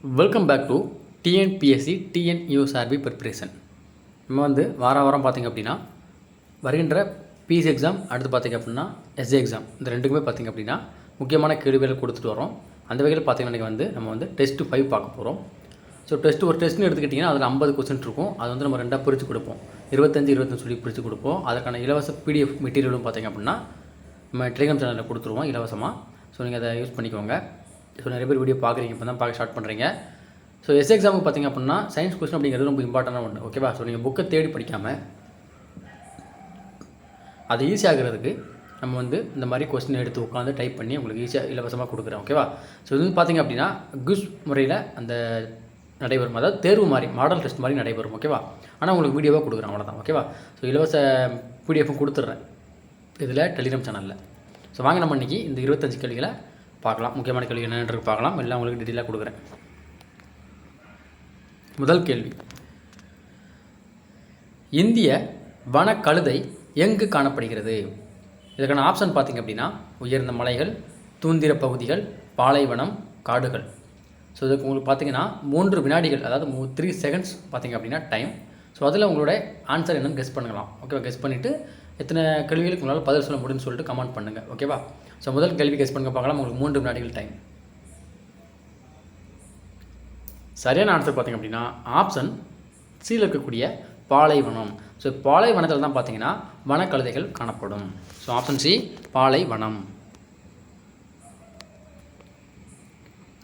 Welcome back to TNPSC TNUSRB preparation. நம்ம வாரம் பார்த்திங்க அப்படின்னா வருகின்ற பிஎஸ்சி எக்ஸாம், அடுத்து பார்த்திங்க அப்படின்னா எஸ்ஏ எக்ஸாம், இந்த ரெண்டுக்குமே பார்த்திங்க அப்படின்னா முக்கியமான கேள்விகள் கொடுத்துட்டு வரோம். அந்த வகையில் பார்த்திங்கன்னா நம்ம டெஸ்ட் 5 பார்க்க போகிறோம். ஸோ ஒரு டெஸ்ட்னு எடுத்துக்கிட்டிங்கன்னா அதில் 50 கொஸ்டின் இருக்கும். அது நம்ம ரெண்டாக பிரித்து கொடுப்போம். 25 சொல்லி பிரித்து கொடுப்போம். அதற்கான இலவச பிடிஎஃப் மெட்டீரியலும் பார்த்திங்க அப்படின்னா நம்ம டெலிகிராம் சேனலில் கொடுத்துருவோம் இலவசமாக. ஸோ நீங்கள் அதை யூஸ் பண்ணிக்கோங்க. ஸோ நிறைய பேர் வீடியோ பார்க்குறீங்க, இப்போ தான் பார்க்க ஸ்டார்ட் பண்ணுறீங்க. ஸோ எஸ்ஏ எக்ஸாமுக்கு பார்த்திங்க அப்படின்னா சயின்ஸ் கொஸ்டின் அப்படிங்கிறது ரொம்ப இம்பார்ட்டண்டான ஒன்று, ஓகேவா? ஸோ நீங்கள் புக்கை தேடி படிக்காமல் அது ஈஸியாகிறதுக்கு நம்ம இந்த மாதிரி கொஸ்டின் எடுத்து உட்காந்து டைப் பண்ணி உங்களுக்கு ஈஸியாக இலவசமாக கொடுக்குறேன், ஓகேவா? ஸோ இது பார்த்திங்க அப்படின்னா குஸ் முறையில் அந்த நடைபெறும், அதாவது தேர்வு மாதிரி மாடல் டெஸ்ட் மாதிரி நடைபெறும், ஓகேவா? ஆனால் உங்களுக்கு வீடியோவாக கொடுக்குறேன், அவ்வளோதான், ஓகேவா? ஸோ இலவச பிடிஎஃப்பும் கொடுத்துட்றேன் இதில் டெலிகிராம் சேனலில். ஸோ வாங்க நம்ம இன்றைக்கி இந்த 25 கேள்விகளை பார்க்கலாம். முக்கியமான கேள்வி என்னென்று பார்க்கலாம். எல்லாம் உங்களுக்கு டீட்டெயிலாக கொடுக்குறேன். முதல் கேள்வி, இந்திய வனக்கழுதை எங்கு காணப்படுகிறது? இதற்கான ஆப்ஷன் பார்த்திங்க அப்படின்னா உயர்ந்த மலைகள், தூந்திர பகுதிகள், பாலைவனம், காடுகள். ஸோ இதுக்கு உங்களுக்கு பார்த்திங்கன்னா 3 வினாடிகள், அதாவது 3 செகண்ட்ஸ் பார்த்திங்க அப்படின்னா டைம். ஸோ அதில் உங்களோட ஆன்சர் என்னென்னு கெஸ் பண்ணலாம், ஓகேவா? கெஸ் பண்ணிவிட்டு எத்தனை கேள்விகளுக்கு உங்களால் பதில் சொல்ல முடியும்னு சொல்லிட்டு கமெண்ட் பண்ணுங்கள், ஓகேவா? ஸோ முதல் கேள்வி கெஸ் பண்ணுங்க பார்க்கலாம். உங்களுக்கு 3 வினாடிகள் டைம். சரியான ஆன்சர் பார்த்திங்க அப்படின்னா ஆப்ஷன் சியில் இருக்கக்கூடிய பாலைவனம். ஸோ பாலைவனத்தில் தான் பார்த்திங்கன்னா வனக்கழுதைகள் காணப்படும். ஸோ ஆப்ஷன் சி, பாலைவனம்.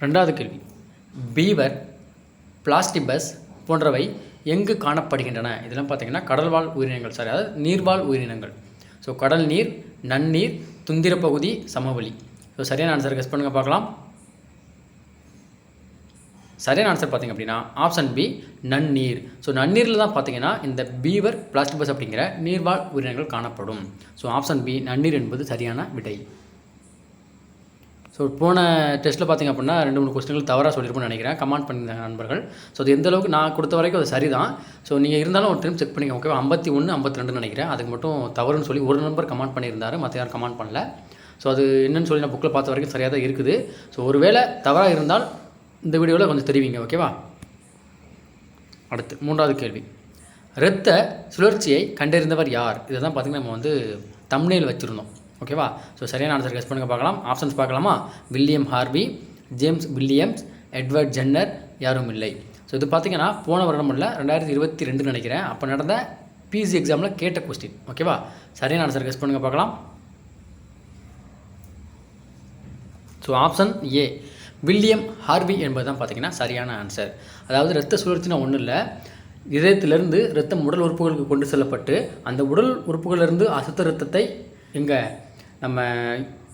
ரெண்டாவது கேள்வி, பீவர், பிளாஸ்டிபஸ் போன்றவை எங்கு காணப்படுகின்றன? இதெல்லாம் பார்த்திங்கன்னா கடல்வாழ் உயிரினங்கள், சாரி, அதாவது நீர்வாழ் உயிரினங்கள். ஸோ கடல் நீர், நன்னீர், துந்திர பகுதி, சமவெளி. ஸோ சரியான ஆன்சர் கெஸ் பண்ணுங்கள் பார்க்கலாம். சரியான ஆன்சர் பார்த்திங்க அப்படின்னா ஆப்ஷன் பி, நன்னீர். ஸோ நன்னீரில் தான் பார்த்திங்கன்னா இந்த பீவர், பிளாஸ்டிபஸ் அப்படிங்கிற நீர்வாழ் உயிரினங்கள் காணப்படும். ஸோ ஆப்ஷன் பி, நன்னீர் என்பது சரியான விடை. ஸோ போன டெஸ்ட்டில் பார்த்திங்க அப்படின்னா 2-3 கொஸ்டின்கள் தவறாக சொல்லியிருப்போம்னு நினைக்கிறேன். கமெண்ட் பண்ணியிருந்தாங்க நண்பர்கள். ஸோ அது எந்த அளவுக்கு நான் கொடுத்த வரைக்கும் அது சரி தான். ஸோ நீங்கள் இருந்தாலும் ஒரு டைம் செக் பண்ணிங்க, ஓகேவா? 51, 52 நினைக்கிறேன். அதுக்கு மட்டும் தவறுன்னு சொல்லி ஒரு நம்பர் கமெண்ட் பண்ணியிருந்தார், மற்ற யாரும் கமெண்ட் பண்ணல. ஸோ அது என்னன்னு சொல்லி நான் புக்கில் பார்த்த வரைக்கும் சரியாக தான் இருக்குது. ஸோ ஒரு வேளை தவறாக இருந்தால் இந்த வீடியோவில் கொஞ்சம் தெரிவிங்க, ஓகேவா? அடுத்து 3வது கேள்வி, இரத்த சுழற்சியை கண்டறிந்தவர் யார்? இதை தான் பார்த்திங்கன்னா நம்ம தம்ப்நெயில் வச்சுருந்தோம், ஓகேவா? ஸோ சரியான ஆன்சர் கெஸ் பண்ணுங்க பார்க்கலாம். ஆப்ஷன்ஸ் பார்க்கலாமா? William Harvey, James Williams, Edward Jenner, யாரும் இல்லை. ஸோ இது பார்த்திங்கன்னா போன வருடம் இல்லை, 2022 நினைக்கிறேன், அப்போ நடந்த பிஎஸ்சி எக்ஸாமில் கேட்ட கொஸ்டின், ஓகேவா? சரியான ஆன்சர் கெஸ் பண்ணுங்க பார்க்கலாம். So option A, William Harvey என்பது தான் பார்த்திங்கன்னா சரியான ஆன்சர். அதாவது இரத்த சுழற்சினா ஒன்றும் இல்லை, இதயத்திலிருந்து இரத்தம் உடல் உறுப்புகளுக்கு கொண்டு செல்லப்பட்டு அந்த உடல் உறுப்புகளிலிருந்து அசுத்த இரத்தத்தை இங்கே நம்ம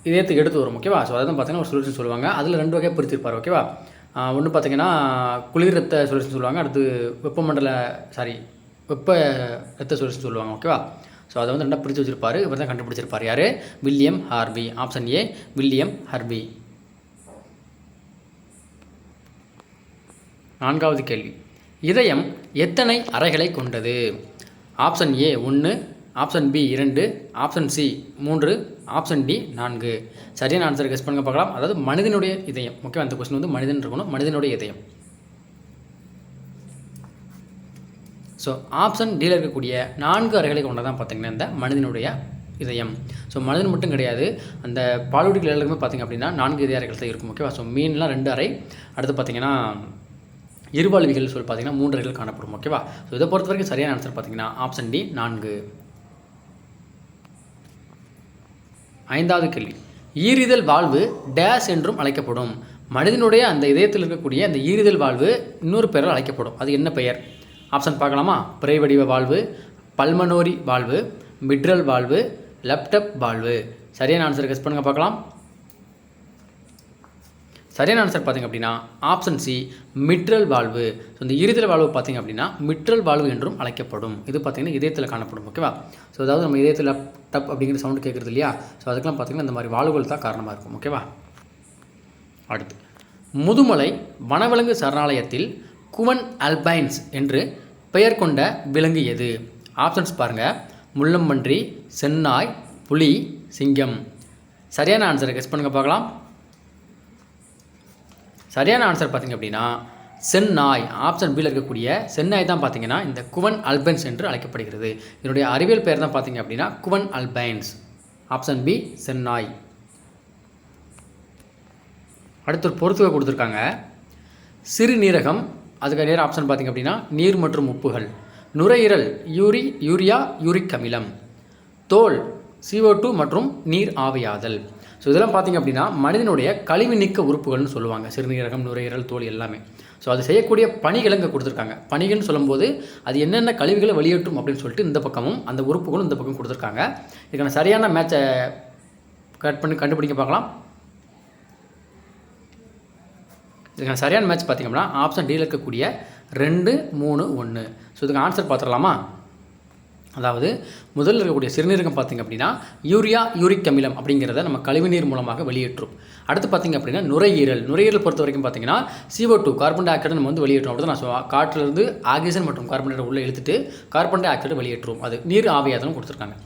இதயத்துக்கு எடுத்து வரும், ஓகேவா? ஸோ அதான் பார்த்திங்கன்னா ஒரு சுழற்சின்னு சொல்லுவாங்க. அதில் 2 வகையாக பிரித்திருப்பார், ஓகேவா? ஒன்று பார்த்திங்கன்னா குளிர் இரத்த சுழற்சின்னு சொல்லுவாங்க, அடுத்து வெப்ப இரத்த சுழற்சின்னு சொல்லுவாங்க, ஓகேவா? ஸோ அதை 2ஆக பிரித்து வச்சுருப்பார். இவர் தான் கண்டுபிடிச்சிருப்பார். யார்? William Harvey. Option A, William Harvey. 4வது கேள்வி, இதயம் எத்தனை அறைகளை கொண்டது? Option A 1, option B 2, option C 3, option D 4. சரியான ஆன்சர் கெஸ் பண்ணுங்க பார்க்கலாம். அதாவது மனிதனுடைய இதயம், ஓகே? அந்த கொஸ்டின் மனிதன் இருக்கணும், மனிதனுடைய இதயம். ஸோ ஆப்ஷன் டியில் இருக்கக்கூடிய 4 அறைகளை கொண்டதான் பார்த்திங்கன்னா இந்த மனிதனுடைய இதயம். ஸோ மனிதன் மட்டும் கிடையாது, அந்த பாலூட்டிகள் எல்லாருக்குமே பார்த்திங்க அப்படின்னா 4 இதய அறைகள் தான் இருக்கும், ஓகேவா? ஸோ மீன்லாம் 2 அறை, அடுத்து பார்த்திங்கன்னா இருவாழ்விகள் சொல்லி பார்த்திங்கன்னா 3 அறைகள் காணப்படும், ஓகேவா? ஸோ இதை பொறுத்த வரைக்கும் சரியான ஆன்சர் பார்த்திங்கன்னா ஆப்ஷன் டி 4. 5வது கேள்வி, ஈரிதழ் வாழ்வு டேஸ் என்றும் அழைக்கப்படும். மனிதனுடைய அந்த இதயத்தில் இருக்கக்கூடிய அந்த ஈரிதழ் வாழ்வு இன்னொரு பெயரால் அழைக்கப்படும். அது என்ன பெயர்? ஆப்ஷன் பார்க்கலாமா? பிறை வடிவ வாழ்வு, பல்மனோரி வாழ்வு, மிட்ரல் வாழ்வு, லெப்டப் வாழ்வு. சரியான ஆன்சர் கெஸ் பண்ணுங்க பார்க்கலாம். சரியான ஆன்சர் பார்த்திங்க அப்படின்னா ஆப்ஷன் சி, மிட்ரல் வாழ்வு. ஸோ இந்த ஈரிதழ் வாழ்வு பார்த்திங்க அப்படின்னா மிட்ரல் வாழ்வு என்றும் அழைக்கப்படும். இது பார்த்திங்கன்னா இதயத்தில் காணப்படும், ஓகேவா? ஸோ அதாவது நம்ம இதயத்தில் டப் அப்படிங்கிற சவுண்டு கேட்குறது இல்லையா? ஸோ அதுக்கெல்லாம் பார்த்திங்கன்னா இந்த மாதிரி வாழ்வுகள் தான் காரணமாக இருக்கும், ஓகேவா? அடுத்து, முதுமலை வனவிலங்கு சரணாலயத்தில் குவன் அல்பைன்ஸ் என்று பெயர் கொண்ட விலங்கு எது? ஆப்ஷன்ஸ் பாருங்கள்: முள்ளம்பன்றி, செந்நாய், புலி, சிங்கம். சரியான ஆன்சரை கெஸ் பண்ணுங்கள் பார்க்கலாம். சரியான ஆன்சர் பார்த்திங்க அப்படின்னா செந்நாய். ஆப்ஷன் பியில் இருக்கக்கூடிய செந்நாய் தான் பார்த்திங்கன்னா இந்த குவன் அல்பைன்ஸ் என்று அழைக்கப்படுகிறது. இதனுடைய அறிவியல் பெயர் தான் பார்த்திங்க அப்படின்னா குவன் அல்பைன்ஸ். Option B செந்நாய். அடுத்து ஒரு பொறுத்துகை கொடுத்துருக்காங்க. சிறுநீரகம், அதுக்கு நேர ஆப்ஷன் பார்த்திங்க அப்படின்னா நீர் மற்றும் உப்புகள். நுரையீரல் யூரியா யூரிக் அமிலம். தோல் CO2 மற்றும் நீர் ஆவியாதல். ஸோ இதெல்லாம் பார்த்திங்க அப்படின்னா மனிதனுடைய கழிவு நீக்க உறுப்புகள்னு சொல்லுவாங்க. சிறுநீரகம், நுரையீரல், தோல் எல்லாமே. ஸோ அது செய்யக்கூடிய பணிகளை இங்கே கொடுத்துருக்காங்க. பணிகள்னு சொல்லும்போது அது என்னென்ன கழிவுகளை வெளியேற்றும் அப்படின்னு சொல்லிட்டு இந்த பக்கமும் அந்த உறுப்புகளும் இந்த பக்கம் கொடுத்துருக்காங்க. இதுக்கான சரியான மேட்சை கண்டுபிடிக்க பார்க்கலாம். இதுக்கான சரியான மேட்ச் பார்த்திங்க அப்படின்னா ஆப்ஷன் டியில் இருக்கக்கூடிய 2, 3, 1. ஸோ இதுக்கு ஆன்சர் பார்த்துடலாமா? அதாவது முதல்ல இருக்கக்கூடிய சிறுநீரகம் பார்த்திங்க அப்படின்னா யூரிக் அமிலம் அப்படிங்கிறத நம்ம கழிவுநீர் மூலமாக வெளியேற்றும். அடுத்து பார்த்திங்க அப்படின்னா நுரையீரல் பொறுத்த வரைக்கும் பார்த்திங்கன்னா CO2 கார்பன் டை ஆக்சைடு நம்ம வந்து வெளியேற்றும். அப்படி தான் நான் காற்றிலிருந்து ஆக்சிஜன் மற்றும் கார்பன் டை உள்ளே இழுத்துட்டு கார்பன் டை ஆக்சைடு வெளியேற்றும். அது நீர் ஆவியாதலும் கொடுத்துருக்காங்க.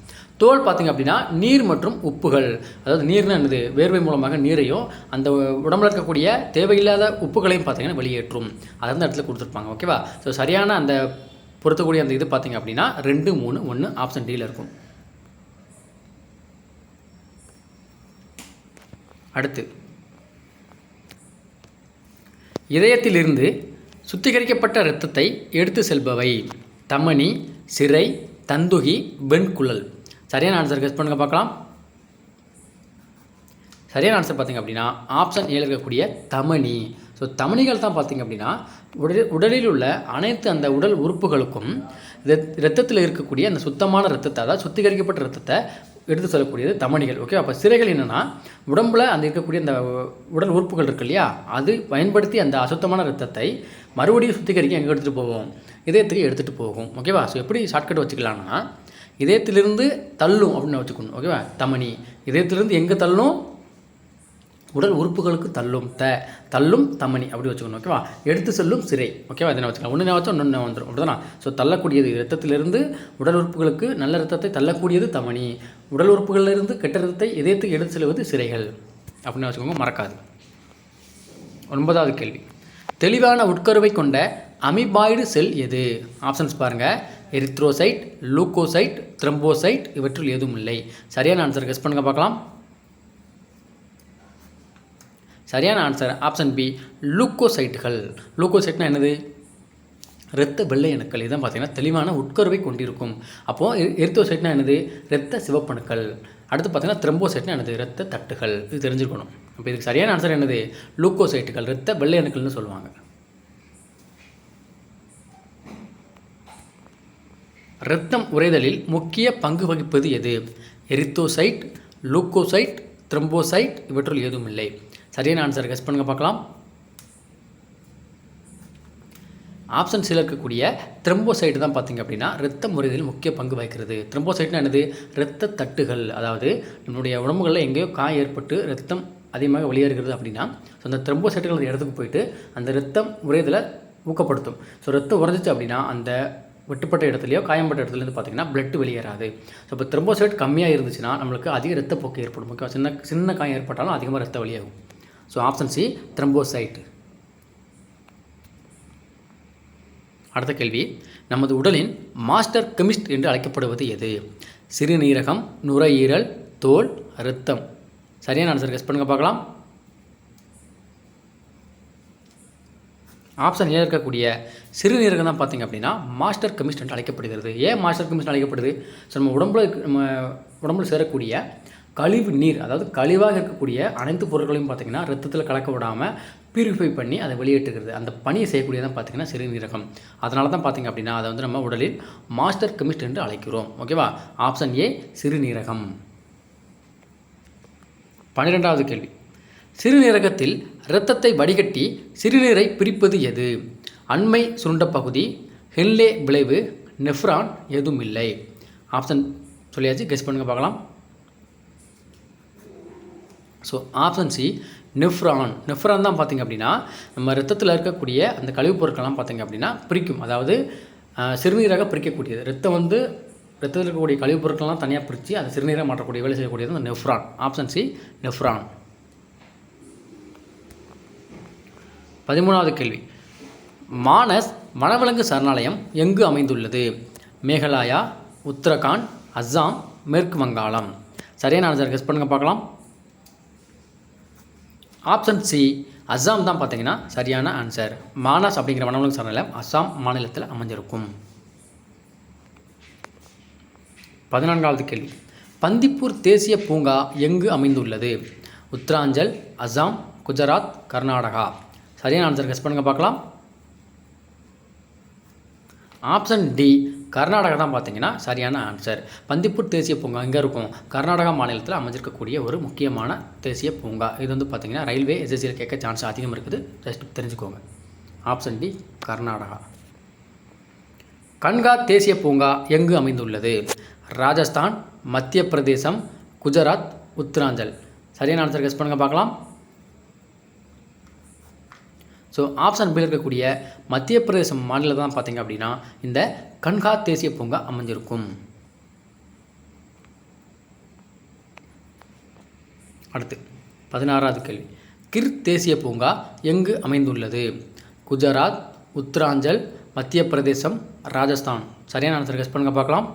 தோல் பார்த்திங்க அப்படின்னா நீர் மற்றும் உப்புகள். அதாவது நீர்னு என்னது, வேர்வை மூலமாக நீரையும் அந்த உடம்புல இருக்கக்கூடிய தேவையில்லாத உப்புகளையும் பார்த்திங்கன்னா வெளியேற்றும். அதை அந்த இடத்துல கொடுத்துருப்பாங்க. ஓகேவா? ஸோ சரியான அந்த பொறுத்தக்கூடிய அந்த இது பார்த்திங்க அப்படின்னா 2, 3, 1 ஆப்ஷன் டியில் இருக்கும். அடுத்து இதயத்திலிருந்து சுத்திகரிக்கப்பட்ட இரத்தத்தை எடுத்து செல்பவை. தமனி, சிரை, தந்துகி, வெண்குழல். சரியான ஆன்சர் கெஸ் பண்ணுங்க பார்க்கலாம். சரியான ஆன்சர் பார்த்திங்க அப்படின்னா ஆப்ஷன் ஏல இருக்கக்கூடிய தமனி. ஸோ தமனிகள் தான் பார்த்திங்க அப்படின்னா உடலில் உள்ள அனைத்து அந்த உடல் உறுப்புகளுக்கும் இரத்தத்தில் இருக்கக்கூடிய அந்த சுத்தமான இரத்தத்தை, அதாவது சுத்திகரிக்கப்பட்ட இரத்தத்தை எடுத்து செல்லக்கூடியது தமனிகள். ஓகே, அப்போ சிரைகள் என்னென்னா உடம்பில் அந்த இருக்கக்கூடிய அந்த உடல் உறுப்புகள் இருக்கு இல்லையா, அது பயன்படுத்தி அந்த அசுத்தமான இரத்தத்தை மறுபடியும் சுத்திகரிக்க எங்கே எடுத்துகிட்டு போவோம்? இதயத்துக்கு எடுத்துகிட்டு போகும். ஓகேவா? ஸோ எப்படி ஷார்ட்கட் வச்சுக்கலாம்னா இதயத்திலிருந்து தள்ளும் அப்படின்னு வச்சுக்கணும். ஓகேவா? தமனி இதயத்திலிருந்து எங்கே தள்ளும்? உடல் உறுப்புகளுக்கு தள்ளும் தமனி அப்படி வச்சுக்கணும். ஓகேவா? எடுத்து செல்லும் சிரை. ஓகேவா? இதை வச்சுக்கலாம். ஒன்று வச்சா ஒன்று வந்துடும். அப்படி தானே? ஸோ தள்ளக்கூடியது இரத்தத்திலிருந்து உடல் உறுப்புகளுக்கு நல்ல இரத்தத்தை தள்ளக்கூடியது தமனி. உடல் உறுப்புகளிலிருந்து கெட்ட இரத்தத்தை இதயத்துக்கு எடுத்து செல்வது சிரைகள் அப்படின்னு வச்சுக்கோங்க, மறக்காது. 9வது கேள்வி. தெளிவான உட்கருவை கொண்ட அமீபாய்டு செல் எது? ஆப்ஷன்ஸ் பாருங்கள். எரித்ரோசைட், லூக்கோசைட், த்ரம்போசைட், இவற்றில் எதுவும் இல்லை. சரியான ஆன்சர் கெஸ் பண்ணுங்க பார்க்கலாம். சரியான ஆன்சர் ஆப்ஷன் பி லூக்கோசைட்டுகள். லூக்கோசைட்னா என்னது? இரத்த வெள்ளை அணுக்கள். இதுதான் பார்த்திங்கன்னா தெளிவான உட்கருவை கொண்டிருக்கும். அப்போது எரித்ரோசைட்னா என்னது? இரத்த சிவப்பணுக்கள். அடுத்து பார்த்திங்கன்னா த்ரம்போசைட்னா என்னது? இரத்த தட்டுகள். இது தெரிஞ்சுக்கணும். அப்போ இதுக்கு சரியான ஆன்சர் என்னது? லூக்கோசைட்டுகள், இரத்த வெள்ளை அணுக்கள்னு சொல்லுவாங்க. இரத்தம் உறைதலில் முக்கிய பங்கு வகிப்பது எது? எரித்ரோசைட், லூக்கோசைட், த்ரம்போசைட், இவற்றுள் எதுவும் இல்லை. சரியான ஆன்சர் கெஸ் பண்ணுங்க பார்க்கலாம். ஆப்ஷன் சில இருக்கக்கூடிய த்ரம்போசைட்டு தான் பார்த்திங்க அப்படின்னா இரத்த முறையில் முக்கிய பங்கு வகிக்கிறது. த்ரம்போசைட்னா என்னது? இரத்த தட்டுகள். அதாவது நம்மளுடைய உடம்புகளில் எங்கேயோ காயம் ஏற்பட்டு ரத்தம் அதிகமாக வெளியேறுகிறது அப்படின்னா ஸோ அந்த த்ரம்போசைட்டுகள் அந்த இடத்துக்கு போயிட்டு அந்த இரத்தம் உறைதலை ஊக்கப்படுத்தும். ஸோ ரத்தம் உறைஞ்சிச்சு அப்படின்னா அந்த வெட்டுப்பட்ட இடத்துலையோ காயம்பட்ட இடத்துலேருந்து பார்த்திங்கன்னா பிளட் வெளியேறாது. ஸோ இப்போ த்ரம்போசைட் கம்மியாக இருந்துச்சுன்னா நம்மளுக்கு அதிக ரத்தப்போக்கு ஏற்படும். முக்கிய சின்ன காயம் ஏற்பட்டாலும் அதிகமாக ரத்த வெளியாகும். So option C thrombocyte. அடுத்த கேள்வி. நமது உடலின் மாஸ்டர் கெமிஸ்ட் என்று அழைக்கப்படுவது எது? சிறுநீரகம், நுரையீரல், தோல், இரத்தம். சரியான ஆன்சர் கெஸ் பண்ணுங்க பார்க்கலாம். ஆப்ஷன் ஏ இருக்கக்கூடிய சிறுநீரகம் தான் பார்த்திங்க அப்படின்னா மாஸ்டர் கெமிஸ்ட் என்று அழைக்கப்படுகிறது. ஏன் மாஸ்டர் கெமிஸ்ட் அழைக்கப்படுது? ஸோ நம்ம உடம்புல சேரக்கூடிய கழிவு நீர், அதாவது கழிவாக இருக்கக்கூடிய அனைத்து பொருட்களையும் பார்த்திங்கன்னா ரத்தத்தில் கலக்க விடாமல் பியூரிஃபை பண்ணி அதை வெளியேற்றுகிறது. அந்த பணியை செய்யக்கூடியதான் பார்த்திங்கன்னா சிறுநீரகம். அதனால தான் பார்த்திங்க அப்படின்னா அதை வந்து நம்ம உடலில் மாஸ்டர் கெமிஸ்ட் என்று அழைக்கிறோம். ஓகேவா? ஆப்ஷன் ஏ சிறுநீரகம். 12வது கேள்வி. சிறுநீரகத்தில் இரத்தத்தை வடிகட்டி சிறுநீரை பிரிப்பது எது? அண்மை சுருண்ட பகுதி, ஹென்லே விளைவு, நெஃப்ரான், எதுவும் இல்லை. ஆப்ஷன் சொல்லியாச்சு, கெஸ் பண்ணுங்க பார்க்கலாம். ஸோ ஆப்ஷன் சி நெஃப்ரான் தான் பார்த்திங்க அப்படின்னா நம்ம ரத்தத்தில் இருக்கக்கூடிய அந்த கழிவுப் பொருட்கள்லாம் பார்த்திங்க அப்படின்னா பிரிக்கும். அதாவது சிறுநீராக பிரிக்கக்கூடியது. ரத்தத்தில் இருக்கக்கூடிய கழிவுப் பொருட்கள்லாம் தனியாக பிரித்து அதை சிறுநீராக மாற்றக்கூடிய வேலை செய்யக்கூடியது அந்த நெஃப்ரான். Option C nephron. 13வது கேள்வி, மானஸ் வனவிலங்கு சரணாலயம் எங்கு அமைந்துள்ளது? மேகாலயா, உத்தரகாண்ட், அஸ்ஸாம், மேற்கு வங்காளம். சரியான ஆன்சர் கெஸ் பண்ணுங்கள் பார்க்கலாம். ஆப்ஷன் சி அஸ்ஸாம் தான் பார்த்தீங்கன்னா சரியான ஆன்சர். மானஸ் அப்படிங்கிற வனவிலங்கு சரணாலயம் அஸ்ஸாம் மாநிலத்தில் அமைஞ்சிருக்கும். 14வது கேள்வி, பந்திப்பூர் தேசிய பூங்கா எங்கு அமைந்துள்ளது? உத்தராஞ்சல், அஸ்ஸாம், குஜராத், கர்நாடகா. சரியான ஆன்சர் கெஸ் பண்ணுங்கள் பார்க்கலாம். ஆப்ஷன் டி கர்நாடகா தான் பார்த்தீங்கன்னா சரியான ஆன்சர். பந்திப்பூர் தேசிய பூங்கா எங்கே இருக்கும்? கர்நாடகா மாநிலத்தில் அமைஞ்சிருக்கக்கூடிய ஒரு முக்கியமான தேசிய பூங்கா. இது வந்து பார்த்தீங்கன்னா ரயில்வே எஸ்எஸ்சியில் கேட்க சான்ஸ் அதிகம் இருக்குது. ஜஸ்ட் தெரிஞ்சுக்கோங்க. Option D Karnataka. கன்கா தேசிய பூங்கா எங்கு அமைந்துள்ளது? ராஜஸ்தான், மத்திய பிரதேசம், குஜராத், உத்தராஞ்சல். சரியான ஆன்சர் கெஸ் பண்ணுங்கள் பார்க்கலாம். ஸோ ஆப்ஷன் பியில் இருக்கக்கூடிய மத்திய பிரதேசம் மாநிலத்தில் தான் பார்த்தீங்க அப்படின்னா இந்த கன்கா தேசிய பூங்கா அமைஞ்சிருக்கும். அடுத்து 16வது கேள்வி, கிர் தேசிய பூங்கா எங்கு அமைந்துள்ளது? குஜராத், உத்தராஞ்சல், மத்திய பிரதேசம், ராஜஸ்தான். சரியான ஆன்சர் கெஸ் பண்ணுங்கள் பார்க்கலாம்.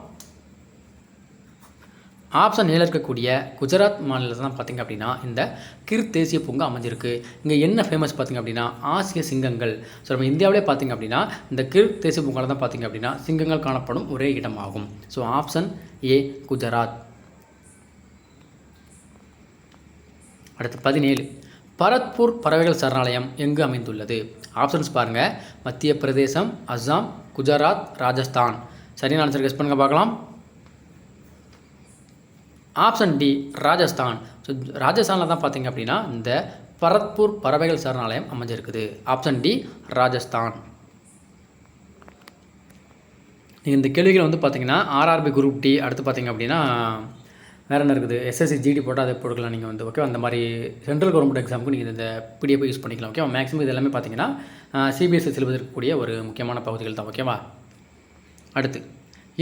ஆப்ஷன் ஏல இருக்கக்கூடிய குஜராத் மாநிலத்தில் தான் பார்த்திங்க அப்படின்னா இந்த கிர் தேசிய பூங்கா அமைஞ்சிருக்கு. இங்கே என்ன ஃபேமஸ் பார்த்திங்க அப்படின்னா ஆசிய சிங்கங்கள். ஸோ நம்ம இந்தியாவிலே பார்த்திங்க அப்படின்னா இந்த கிர் தேசிய பூங்காவில் தான் பார்த்திங்க அப்படின்னா சிங்கங்கள் காணப்படும் ஒரே இடமாகும். So option A Gujarat. அடுத்து 17, பரத்பூர் பறவைகள் சரணாலயம் எங்கு அமைந்துள்ளது? ஆப்ஷன்ஸ் பாருங்கள். மத்திய பிரதேசம், அஸ்ஸாம், குஜராத், ராஜஸ்தான். சரியான ஆன்சர் கெஸ் பண்ணுங்கள் பார்க்கலாம். Option D Rajasthan. ஸோ ராஜஸ்தானில் தான் பார்த்தீங்க அப்படின்னா இந்த பரத்பூர் பறவைகள் சரணாலயம் அமைஞ்சிருக்குது. Option D Rajasthan. நீங்கள் இந்த கேள்விகள் வந்து பார்த்தீங்கன்னா ஆர்ஆர்பி குரூப் டி, அடுத்து பார்த்தீங்க அப்படின்னா வேறு என்ன இருக்குது, எஸ்எஸ்சி ஜிடி போட்டால் அதை போட்டுக்கலாம் நீங்கள் வந்து. ஓகே, அந்த மாதிரி சென்ட்ரல் கவர்மெண்ட் எக்ஸாமுக்கு நீங்கள் இந்த பிடிஎஃப் யூஸ் பண்ணிக்கலாம். ஓகே, மேக்ஸிமம் இது எல்லாமே பார்த்தீங்கன்னா சிபிஎஸ்சி சிலபஸ் இருக்கக்கூடிய ஒரு முக்கியமான பகுதிகள் தான். ஓகேவா. அடுத்து,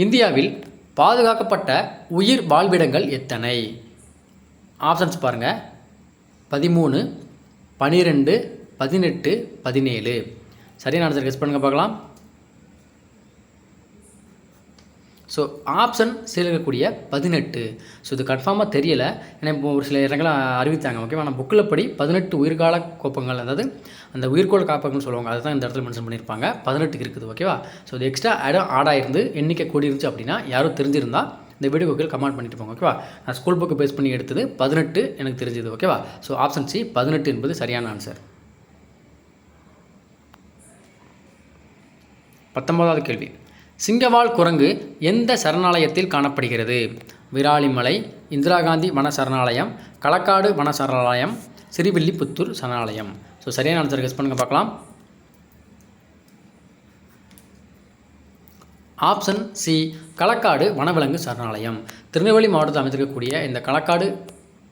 இந்தியாவில் பாதுகாக்கப்பட்ட உயிர் வாழ்விடங்கள் எத்தனை? ஆப்ஷன்ஸ் பாருங்கள். 13, 12, 18, 17. சரியான ஆன்சர் கெஸ் பண்ணுங்கள் பார்க்கலாம். ஸோ ஆப்ஷன் சில இருக்கக்கூடிய 18. ஸோ இது கன்ஃபார்மாக தெரியலை, ஏன்னா இப்போ ஒரு சில இடங்களை அறிவித்தாங்க. ஓகேவா. நான் புக்கில் படி 18 உயிர்கால கோப்பங்கள், அதாவது அந்த உயிர்கோள காப்பகம்னு சொல்லுவாங்க, அதுதான் இந்த இடத்துல மென்ஷன் பண்ணியிருப்பாங்க. 18 இருக்குது. ஓகேவா. ஸோ இது எக்ஸ்ட்ரா ஆடாயிருந்து எண்ணிக்கை கூடி இருந்துச்சு அப்படின்னா யாரும் தெரிஞ்சிருந்தா இந்த வீடியோக்கு கமெண்ட் பண்ணிட்டு போங்க. ஓகேவா. நான் ஸ்கூல் புக்கு பேஸ் பண்ணி எடுத்தது 18 எனக்கு தெரிஞ்சது. ஓகேவா. ஸோ ஆப்ஷன் சி 18 என்பது சரியான ஆன்சர். 19வது கேள்வி, சிங்கவால் குரங்கு எந்த சரணாலயத்தில் காணப்படுகிறது? விராலிமலை, இந்திரா காந்தி வன சரணாலயம், களக்காடு வன சரணாலயம், ஸ்ரீவில்லிபுத்தூர் சரணாலயம். ஸோ சரியான ஆன்சர் கெஸ் பண்ணுங்கள் பார்க்கலாம். ஆப்ஷன் சி களக்காடு வனவிலங்கு சரணாலயம். திருநெல்வேலி மாவட்டத்தில் அமைந்திருக்கக்கூடிய இந்த களக்காடு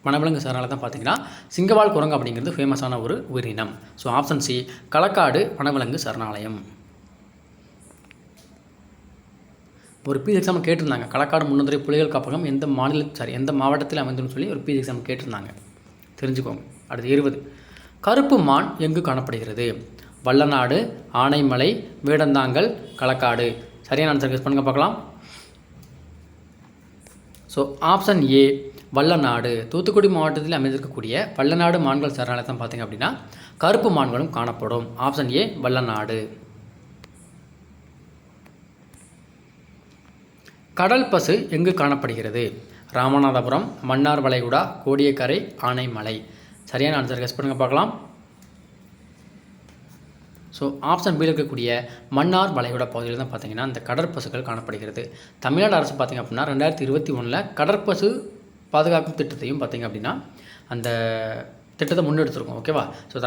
வனவிலங்கு சரணாலயம் தான் பார்த்தீங்கன்னா சிங்கவால் குரங்கு அப்படிங்கிறது ஃபேமஸான ஒரு உயிரினம். ஸோ ஆப்ஷன் சி களக்காடு வனவிலங்கு சரணாலயம். ஒரு பிஜி எக்ஸாம் கேட்டிருந்தாங்க, களக்காடு முன்னதுரை புலிகள் காப்பகம் எந்த எந்த மாவட்டத்தில் அமைந்துன்னு சொல்லி ஒரு பிஜி எக்ஸாம் கேட்டிருந்தாங்க, தெரிஞ்சுக்கோங்க. அடுத்து 20, கருப்பு மான் எங்கு காணப்படுகிறது? வல்லநாடு, ஆனைமலை, வேடந்தாங்கல், களக்காடு. சரியான ஆன்சர் கெஸ் பண்ணுங்க பார்க்கலாம். So option A Vallanadu. Thoothukudi மாவட்டத்தில் அமைந்திருக்கக்கூடிய வல்லநாடு மான்கள் சரணாலயத்தை பார்த்தீங்க அப்படின்னா கருப்பு மான்களும் காணப்படும். Option A Vallanadu. கடல் பசு எங்கு காணப்படுகிறது? ராமநாதபுரம், மன்னார் வளைகுடா, கோடியக்கரை, ஆனைமலை. சரியான ஆன்சர் கெஸ் பண்ணுங்கள் பார்க்கலாம். ஸோ ஆப்ஷன் பியில் இருக்கக்கூடிய மன்னார் வளைகுடா பகுதியில் தான் பார்த்தீங்கன்னா இந்த கடற்பசுக்கள் காணப்படுகிறது. தமிழ்நாடு அரசு பார்த்திங்க அப்படின்னா 2021 கடற்பசு பாதுகாக்கும் திட்டத்தையும் பார்த்திங்க அப்படின்னா அந்த திட்டத்தை முன்னெடுத்துருக்கோம். ஓகேவா. ஸோ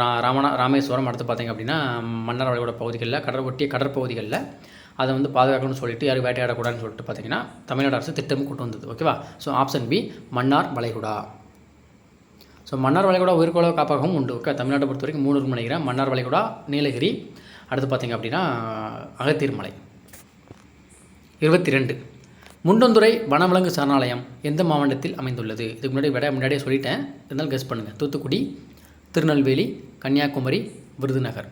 ராமேஸ்வரம் அடுத்து பார்த்திங்க அப்படின்னா மன்னார் வளைகுடா பகுதிகளில் ஒட்டிய கடற்பகுதிகளில் அதை வந்து பாதுகாக்கணும்னு சொல்லிட்டு யாரும் வேட்டையாடக்கூடாதுன்னு சொல்லிட்டு பார்த்தீங்கன்னா தமிழ்நாடு அரசு திட்டமும் கொண்டு வந்தது. ஓகேவா. ஸோ ஆப்ஷன் பி மன்னார் வளைகுடா. ஸோ மன்னார் வளைகுடா உயிர்கோள காப்பகமும் உண்டு. ஓகே, தமிழ்நாட்டை பொறுத்த வரைக்கும் 3 இருக்குன்னு நினைக்கிறேன். மன்னார் வளைகுடா, நீலகிரி, அடுத்து பார்த்திங்க அப்படின்னா அகத்தியர் மலை. 22, முண்டந்துறை வனவிலங்கு சரணாலயம் எந்த மாவட்டத்தில் அமைந்துள்ளது? இதுக்கு முன்னாடியே சொல்லிட்டேன், இருந்தாலும் கெஸ் பண்ணுங்கள். Thoothukudi, Tirunelveli, Kanyakumari, Virudhunagar.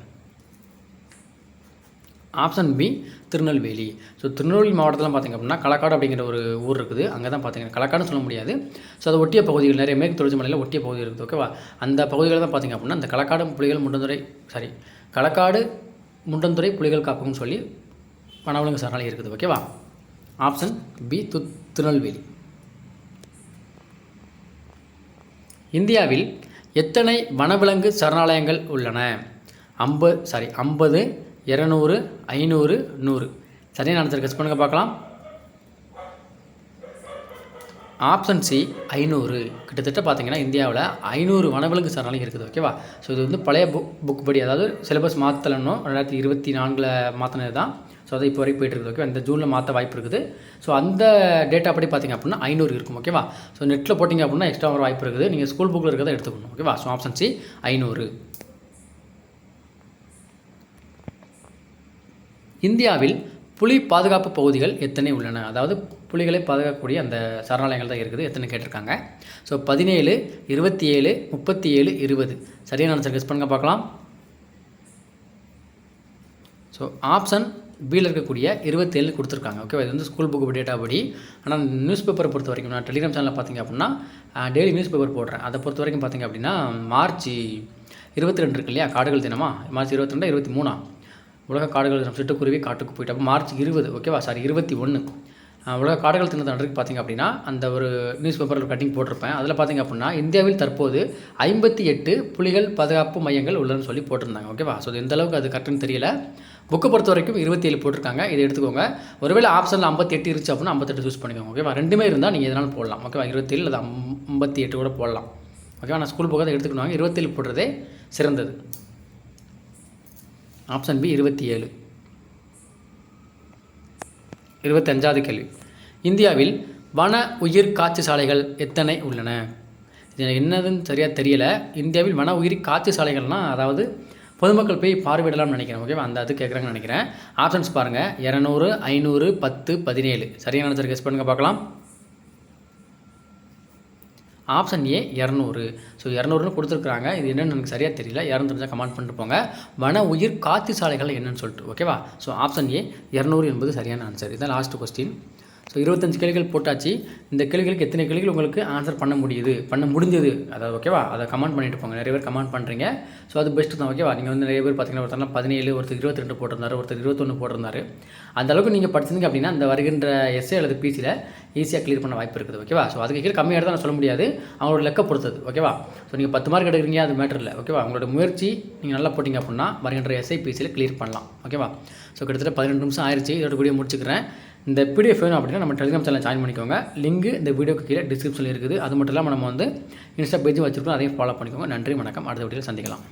Option B Tirunelveli. So Tirunelveli மாவட்டத்தில் பார்த்திங்க அப்படின்னா களக்காடு அப்படிங்கிற ஒரு ஊர் இருக்குது. அங்கே தான் பார்த்திங்கன்னா களக்காடுன்னு சொல்ல முடியாது. ஸோ அது ஒட்டிய பகுதிகள் நிறைய மேற்கு தொடர்ச்சி மலையில் ஒட்டிய பகுதி இருக்குது. ஓகேவா, அந்த பகுதிகளில் தான் பார்த்திங்க அப்படின்னா இந்த களக்காடு முண்டந்துறை புலிகள் காப்பகம்னு சொல்லி வனவிலங்கு சரணாலயம் இருக்குது. ஓகேவா, ஆப்ஷன் பி திருநெல்வேலி. இந்தியாவில் எத்தனை வனவிலங்கு சரணாலயங்கள் உள்ளன? 50, 200, 500, 100. சரியான ஆன்சர் கெஸ் பண்ணுங்க பார்க்கலாம். Option C 500. கிட்டத்தட்ட பார்த்தீங்கன்னா இந்தியாவில் 500 வனவிலங்கு சரணாலயம் இருக்குது. ஓகேவா, ஸோ இது வந்து பழைய புக் படி, அதாவது சிலபஸ் மாற்றலன்னோ 2024 மாற்றினது தான். ஸோ அது இப்போ வரைக்கும் போய்ட்டு இருக்குது. ஓகே, இந்த ஜூனில் மாற்ற வாய்ப்பு இருக்குது. ஸோ அந்த டேட்டா படி பார்த்திங்க அப்படின்னா 500 இருக்கும். ஓகேவா, ஸோ நெட்டில் போட்டிங்க அப்படின்னா எக்ஸ்ட்ரா வர வாய்ப்பு இருக்குது. நீங்கள் ஸ்கூல் புக்கில் இருக்கிறத எடுத்துக்கணும். ஓகேவா, ஸோ ஆப்ஷன் சி 500. இந்தியாவில் புலி பாதுகாப்பு பகுதிகள் எத்தனை உள்ளன? அதாவது புலிகளை பாதுகாக்கக்கூடிய அந்த சரணாலயங்கள் தான் இருக்குது. எத்தனை கேட்டிருக்காங்க. ஸோ 17, 27, 37, 20. சரியான ஆன்சர் கெஸ் பண்ணுங்க பார்க்கலாம். ஸோ ஆப்ஷன் பியில் இருக்கக்கூடிய 27 கொடுத்துருக்காங்க. ஓகே, இது வந்து ஸ்கூல் புக்கு டேட்டா படி. ஆனால் நியூஸ் பேப்பரை பொறுத்த வரைக்கும் நான் டெலிகிராம் சேனலில் பார்த்திங்க அப்படின்னா டெய்லி நியூஸ் பேப்பர் போடுறேன். அதை பொறுத்த வரைக்கும் பார்த்திங்க அப்படின்னா மார்ச் 22 இருக்கு இல்லையா, காடுகள் தினமா, மார்ச் 22, 23 உலக காடுகள் தினம், சிட்டுக்குருவி காட்டுக்கு போயிட்டு. அப்போ மார்ச் 20, ஓகேவா, 21 உலக காடுகள் தினத்தை அன்றைக்கு பார்த்திங்க அப்படின்னா அந்த ஒரு நியூஸ் பேப்பரில் கட்டிங் போட்டிருப்பேன். அதில் பார்த்திங்க அப்படின்னா இந்தியாவில் தற்போது 58 புலிகள் பாதுகாப்பு மையங்கள் உள்ளன்னு சொல்லி போட்டிருந்தாங்க. ஓகேவா, ஸோ எந்த அளவுக்கு அது கரெக்டுன்னு தெரியல. புக்கை பொறுத்த வரைக்கும் 27 போட்டிருக்காங்க. இதை எடுத்துக்கோங்க. ஒருவேளை ஆப்ஷனில் 58 இருந்துச்சு அப்படின்னா 58 சூஸ் பண்ணிக்கோங்க. ஓகேவா, ரெண்டுமே இருந்தால் நீங்கள் எதனாலும் போடலாம். ஓகேவா, 27 அல்லது 58 கூட போடலாம். ஓகேவா, நான் ஸ்கூல் புக்கை தான் எடுத்துக்கணும். 27 போடுறதே சிறந்தது. Option B 27. 25வது கேள்வி. இந்தியாவில் வன உயிர் காட்சி சாலைகள் எத்தனை உள்ளன? இது என்னதுன்னு சரியாக தெரியலை. இந்தியாவில் வன உயிர் காட்சி சாலைகள்னால் அதாவது பொதுமக்கள் போய் பார்வையிடலாம்னு நினைக்கிறேன். ஓகேவா, அந்த அது கேட்குறாங்கன்னு நினைக்கிறேன். ஆப்ஷன்ஸ் பாருங்கள், 200, 500, 10, 17. சரியான ஆன்சர் கெஸ் பண்ணுங்கள் பார்க்கலாம். Option A 200. ஸோ 200ன்னு கொடுத்துருக்குறாங்க. இது என்னென்னு எனக்கு சரியாக தெரியல. யாரும் தெரிஞ்சால் கமெண்ட் பண்ணிட்டு போங்க. வன உயிர் காட்சி சாலைகள் என்னென்னு சொல்லிட்டு. ஓகேவா, ஸோ ஆப்ஷன் ஏ 200 என்பது சரியான ஆன்சர். இதுதான் லாஸ்ட் கொஸ்டின். ஸோ 25 கேள்விகள் போட்டாச்சு. இந்த கேள்விகளுக்கு எத்தனை கேள்விகள் உங்களுக்கு ஆன்சர் பண்ண முடிஞ்சது அதாவது ஓகேவா, அதை கமெண்ட் பண்ணிட்டு போங்க. நிறைய பேர் கமெண்ட் பண்ணுறீங்க. ஸோ அது பெஸ்ட்டு தான். ஓகேவா, நீங்கள் வந்து நிறைய பேர் பார்த்தீங்கன்னா ஒருத்தர் 17, ஒருத்தர் 22 போட்டிருந்தாரு, ஒருத்தர் 21 போட்டிருந்தாரு. அந்த அளவுக்கு நீங்கள் படிச்சிருந்தீங்க அப்படின்னா அந்த வருகின்ற எஸ்ஏ அல்லது பிசியில் ஈஸியாக கிளியர் பண்ண வாய்ப்பு இருக்குது. ஓகேவா, ஸோ அதுக்கு கீழே கம்மியாக தான் நான் சொல்ல முடியாது. அவங்களோட லெக்க பொறுத்தது. ஓகேவா, ஸோ நீங்கள் 10 மார்க் எடுக்கிறீங்க, அது மேட்டர் இல்லை. ஓகேவா, உங்களோட முயற்சி நீங்கள் நல்லா போட்டிங்க அப்படின்னா வருகின்ற எஸ்ஐ பிசியில் கிளியர் பண்ணலாம். ஓகேவா, ஸோ கிட்டத்தட்ட 12 நிமிஷம் ஆயிடுச்சு. இதோட வீடியோ முடிச்சுக்கிறேன். இந்த பிடிஎஃப் வேணும் அப்படின்னா நம்ம டெலிகிராம் சேனல் ஜாயின் பண்ணிக்கோங்க. லிங்க் இந்த வீடியோக்கு கீழே டிஸ்கிரிப்ஷனில் இருக்குது. அது மட்டும் இல்லாமல் நம்ம வந்து இன்ஸ்டா பேஜும் வச்சுருக்கோம், அதையும் ஃபாலோ பண்ணிக்கோங்க. நன்றி, வணக்கம். அடுத்த வீடியோவில் சந்திக்கலாம்.